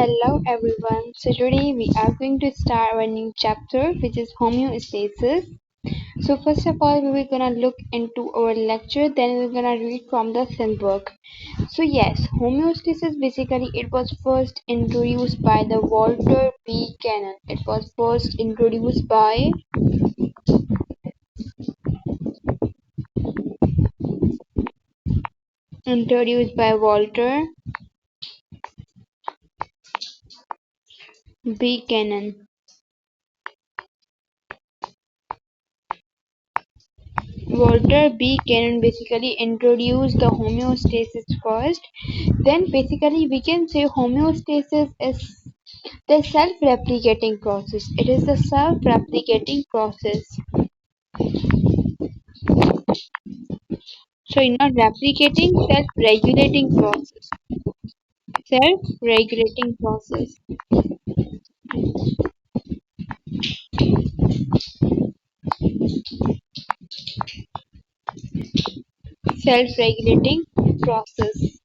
Hello everyone. So today we are going to start our new chapter which is homeostasis. So first of all we are gonna look into our lecture, then we're gonna read from the thin book. So yes, homeostasis basically it was first introduced by the Walter B. Cannon. It was first introduced by Walter B. Cannon. Walter B. Cannon basically introduced the homeostasis first. Then basically we can say homeostasis is the self-replicating process. It is the self-replicating process. So not replicating, self-regulating process. Self-regulating process. Self-regulating process.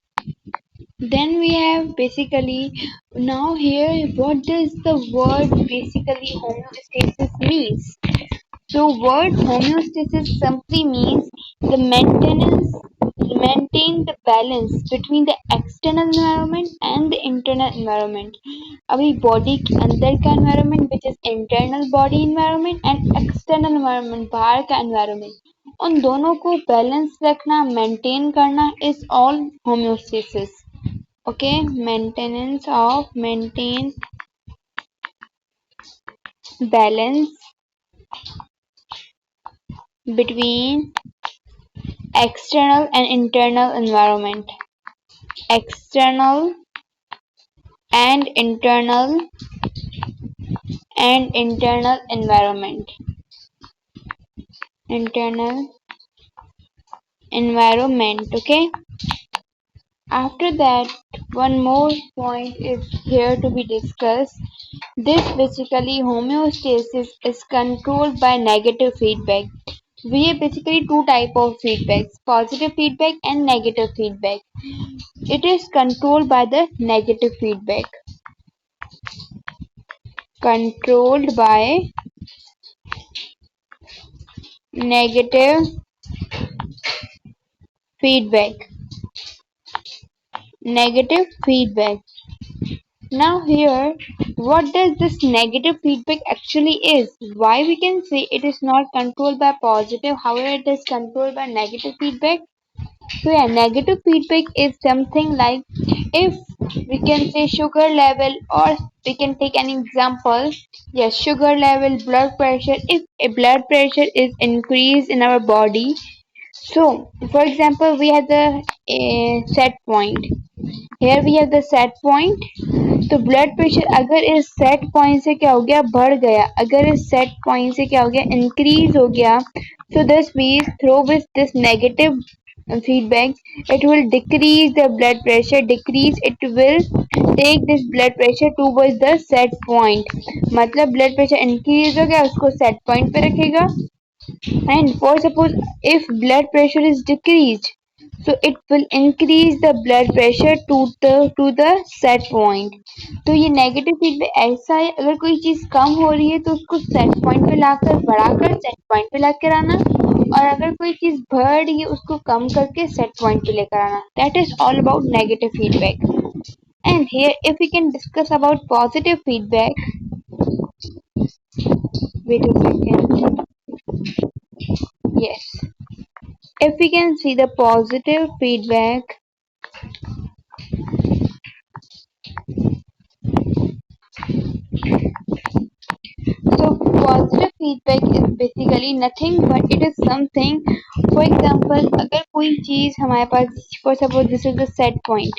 Then we have basically now here what does the word basically homeostasis means? So word homeostasis simply means the maintain the balance between the external environment and the internal environment. अभी body के अंदर का environment which is internal body environment and external environment बाहर का environment उन दोनों को balance रखना maintain करना is all homeostasis. Okay, maintain balance between external and internal environment. External and internal environment. Internal environment. Okay. After that, one more point is here to be discussed. This basically homeostasis is controlled by negative feedback. We have basically two type of feedbacks: positive feedback and negative feedback. It is controlled by the negative feedback. Controlled by negative feedback. Negative feedback. Now here, what does this negative feedback actually is? Why we can say it is not controlled by positive, however it is controlled by negative feedback? So yeah, negative feedback is something like if we can say sugar level, or we can take an example. Yes, sugar level, blood pressure. If a blood pressure is increased in our body, so for example we have the set point. Here we have the set point. तो blood pressure अगर इस set point से क्या हो गया, बढ़ गया, अगर इस सेट पॉइंट से क्या हो गया, इंक्रीज हो गया, so this means through with this negative feedback it will decrease the blood pressure, decrease, it will take this blood pressure towards the set point. मतलब ब्लड प्रेशर इंक्रीज हो गया, उसको सेट पॉइंट पे रखेगा. And for suppose if blood pressure is decreased, so it will increase the blood pressure to the set point. तो ये negative feedback ऐसा है, अगर कोई चीज कम हो रही है तो उसको सेट पॉइंट पे लाकर बढ़ाकर सेट पॉइंट पे लाकर आना, और अगर कोई चीज बढ़ रही है उसको कम करके सेट पॉइंट पे लेकर आना. That is all about negative feedback. And here if we can discuss about positive feedback. Wait a second. Yes. If we can see the positive feedback, so positive feedback is basically nothing but it is something. For example, अगर कोई चीज हमारे पास, for suppose this is the set point,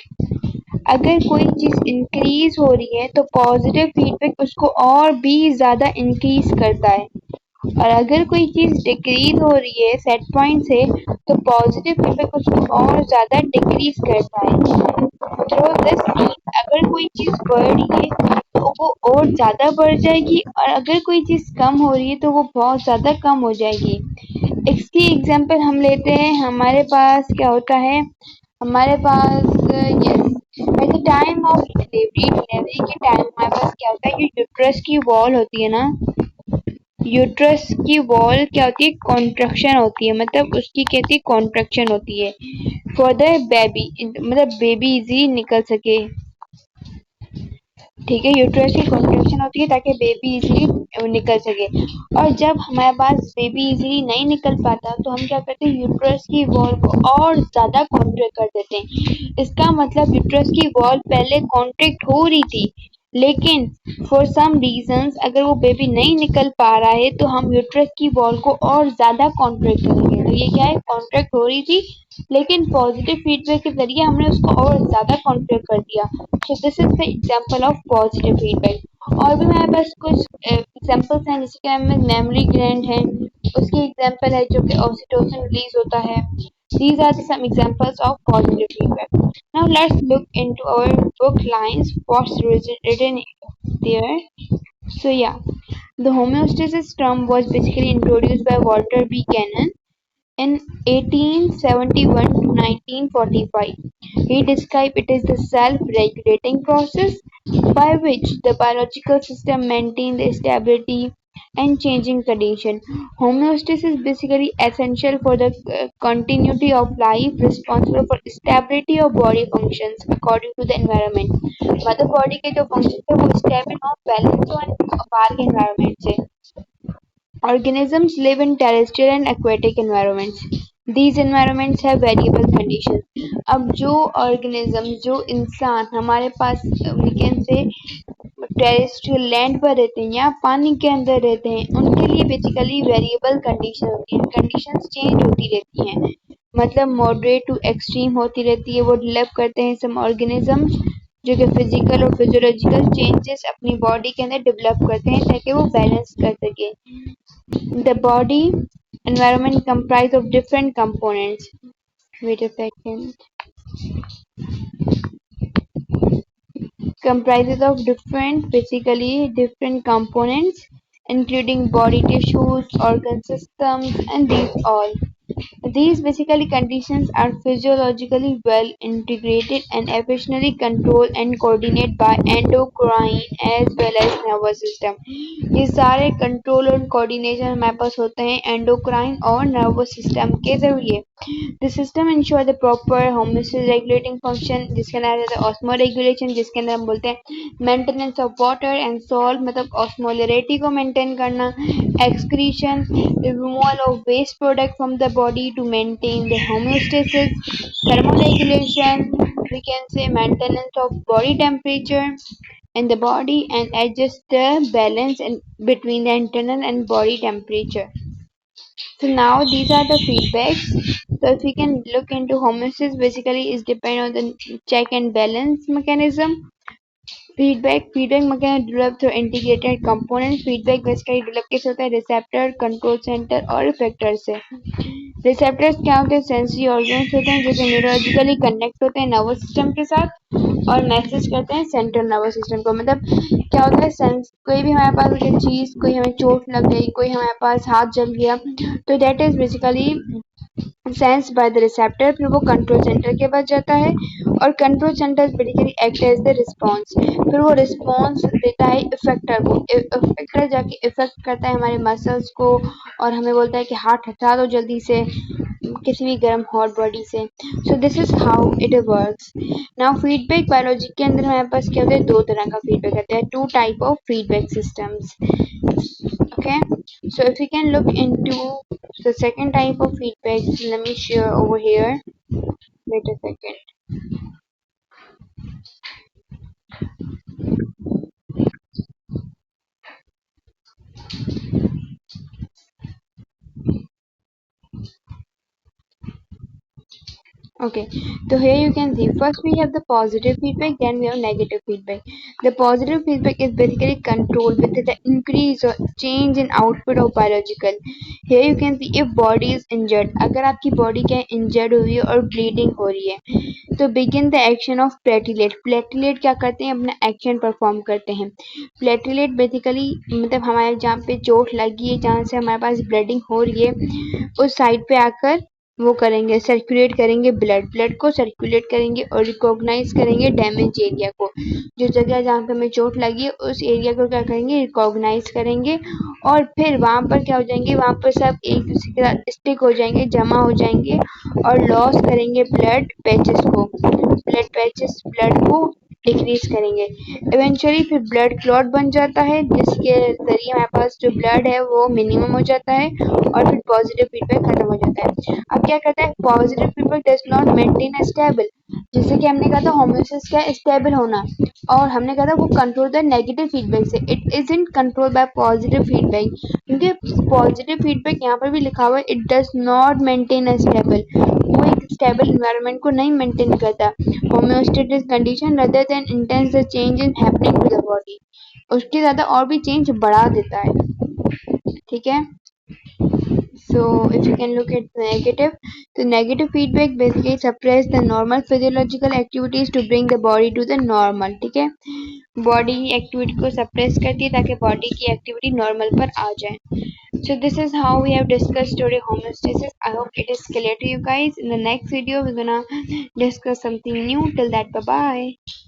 अगर कोई चीज increase हो रही है तो पॉजिटिव फीडबैक उसको और भी ज्यादा इंक्रीज करता है, और अगर कोई चीज डिक्रीज हो रही है सेट पॉइंट से तो पॉजिटिव फीडबैक उसको और ज्यादा डिक्रीज करता है. तो दिस मीन्स अगर कोई चीज बढ़ रही है तो वो और ज्यादा बढ़ जाएगी, और अगर कोई चीज कम हो रही है तो वो बहुत ज्यादा कम हो जाएगी. इसकी एग्जांपल हम लेते हैं, हमारे पास क्या होता है, हमारे पास yes at the time of delivery के टाइम हमारे पास क्या होता है कि यूट्रस की वॉल होती है ना, यूट्रस की वॉल क्या होती है, कॉन्ट्रक्शन होती है, मतलब उसकी कहती है कॉन्ट्रक्शन होती है फॉर द बेबी, मतलब बेबी इजी निकल सके। ठीक है, यूट्रस की कॉन्ट्रैक्शन होती है ताकि बेबी इजीली निकल सके। और जब हमारे पास बेबी इजीली नहीं निकल पाता तो हम क्या करते हैं, यूट्रस की वॉल को और ज्यादा कॉन्ट्रैक्ट कर देते हैं। इसका मतलब यूट्रस की वॉल पहले कॉन्ट्रैक्ट हो रही थी, लेकिन फॉर सम रीजंस अगर वो बेबी नहीं निकल पा रहा है तो हम यूट्रस की वॉल को और ज्यादा कॉन्ट्रैक्ट करेंगे। तो ये क्या है, कॉन्ट्रैक्ट हो रही थी लेकिन पॉजिटिव फीडबैक के जरिए हमने उसको और ज्यादा कॉन्ट्रैक्ट कर दिया। So this is the example of positive feedback. और भी हमारे पास कुछ एग्जांपल्स हैं, जैसे कि हमें मेमोरी ग्लैंड है, उसकी एग्जांपल है जो कि ऑक्सीटोसिन रिलीज होता है। These are some examples of positive feedback. Now let's look into our book lines, what's written there. So yeah, the homeostasis term was basically introduced by Walter B. Cannon in 1871 to 1945. He described it as the self-regulating process by which the biological system maintains the stability and changing condition. Homeostasis is basically essential for the continuity of life, responsible for stability of body functions according to the environment. मतलब body के जो functions है वो stable और balance हो बाहर के environment से। Organisms live in terrestrial and aquatic environments. These environments have variable conditions. अब जो organism, जो इंसान हमारे पास we can say terrestrial land पर रहते हैं या पानी के अंदर रहते हैं, उनके लिए बेसिकली वेरिएबल कंडीशन होती है, कंडीशंस चेंज होती रहती हैं, मतलब मॉडरेट टू एक्सट्रीम होती रहती है। वो डेवलप करते हैं सम ऑर्गेनिजम्स जो कि फिजिकल और फिजियोलॉजिकल चेंजेस अपनी बॉडी के अंदर डेवलप करते हैं ताकि वो बैलेंस कर सके। The body environment comprised of different components. Wait a second. Comprises of different, basically different components, including body tissues, organ systems, and these all. These basically conditions are physiologically well integrated and efficiently controlled and coordinated by endocrine as well as nervous system. ये सारे control और coordination हमारे पास होते हैं endocrine और nervous system के जरिए। The system ensure the proper homeostasis regulating function, जिसके अंदर आता है ऑस्मो रेगुलेशन, जिसके अंदर हम बोलते हैं maintenance of water and salt, मतलब ऑस्मोलरिटी को मेंटेन करना, excretion, removal of waste product from the body to maintain the homeostasis, thermoregulation, we can say maintenance of body temperature in the body and adjust the balance in between the internal and body temperature. So now these are the feedbacks. So if we can look into homeostasis, basically is depend on the check and balance mechanism. Feedback mechanism developed through integrated components. Feedback basically develop कैसे होता है, receptor, control center और effector से। Receptors क्या होते हैं, sensory organs होते हैं जो कि न्यूरोलॉजिकली कनेक्ट होते हैं नर्वस सिस्टम के साथ और मैसेज करते हैं सेंट्रल नर्वस सिस्टम को। मतलब क्या होता है, सेंस कोई भी हमारे पास कोई चीज, कोई हमें चोट लग गई, कोई हमारे पास हाथ जल गया, तो that is basically sense by the receptor, फिर वो कंट्रोल सेंटर के पास जाता है और control centre basically act as the response, फिर वो रिस्पॉन्स देता है इफेक्टर को, इफेक्टर जाके इफेक्ट करता है हमारे मसल्स को और हमें बोलता है कि हाथ हटा दो जल्दी से किसी भी गर्म हॉट बॉडी से। So this is how it works. Now feedback biology के अंदर हमारे पास क्या होता है, दो तरह का फीडबैक आता है, two type of feedback systems. Okay, so if we can look into the second type of feedback, let me share over here. Wait a second. Okay, so here you can see first we have the positive feedback, then we have negative feedback. The positive feedback is basically controlled with the increase or change in output of biological. Here you can see if body is injured, अगर आपकी body क्या injured हुई है और bleeding हो रही है तो begin the action of platelet. Platelet क्या करते हैं, अपना action perform करते हैं। Platelet basically मतलब हमारे जहाँ पे चोट लगी है, जहाँ से हमारे पास ब्लीडिंग हो रही है, उस साइड पे आकर वो करेंगे, सर्कुलेट करेंगे, ब्लड को सर्कुलेट करेंगे और रिकॉग्नाइज करेंगे डैमेज एरिया को। जो जगह जहाँ पे हमें चोट लगी है उस एरिया को क्या करेंगे, रिकॉग्नाइज करेंगे और फिर वहां पर क्या हो जाएंगे, वहां पर सब एक दूसरे के साथ स्टिक हो जाएंगे, जमा हो जाएंगे और लॉस करेंगे ब्लड पैचेस को, ब्लड को डिक्रीज करेंगे। इवेंचुअली फिर ब्लड क्लॉट बन जाता है जिसके जरिए हमारे पास जो ब्लड है वो मिनिमम हो जाता है और फिर पॉजिटिव फीडबैक खत्म हो जाता है। अब क्या कहता है, positive feedback does not maintain a stable, जैसे कि हमने कहा था होम्योस्टेसिस क्या स्टेबल होना, और हमने कहा था वो कंट्रोल द नेगेटिव फीडबैक से, it isn't control by positive feedback, क्योंकि पॉजिटिव फीडबैक यहाँ पर भी लिखा हुआ है it does not maintain a stable, वो एक स्टेबल इन्वायरमेंट को नहीं मेंटेन करता। Homeostatic condition rather than intense the change in happening to the body, उसके ज्यादा और भी चेंज बढ़ा देता है। ठीक है, so if you can look at negative, so negative feedback basically suppress the normal physiological activities to bring the body to the normal। ठीक है, बॉडी की एक्टिविटी को सप्रेस करती है ताकि बॉडी की एक्टिविटी नॉर्मल पर आ जाए। So this is how we have discussed today homeostasis. I hope it is clear to you guys. In the next video we're gonna discuss something new. Till that, bye bye.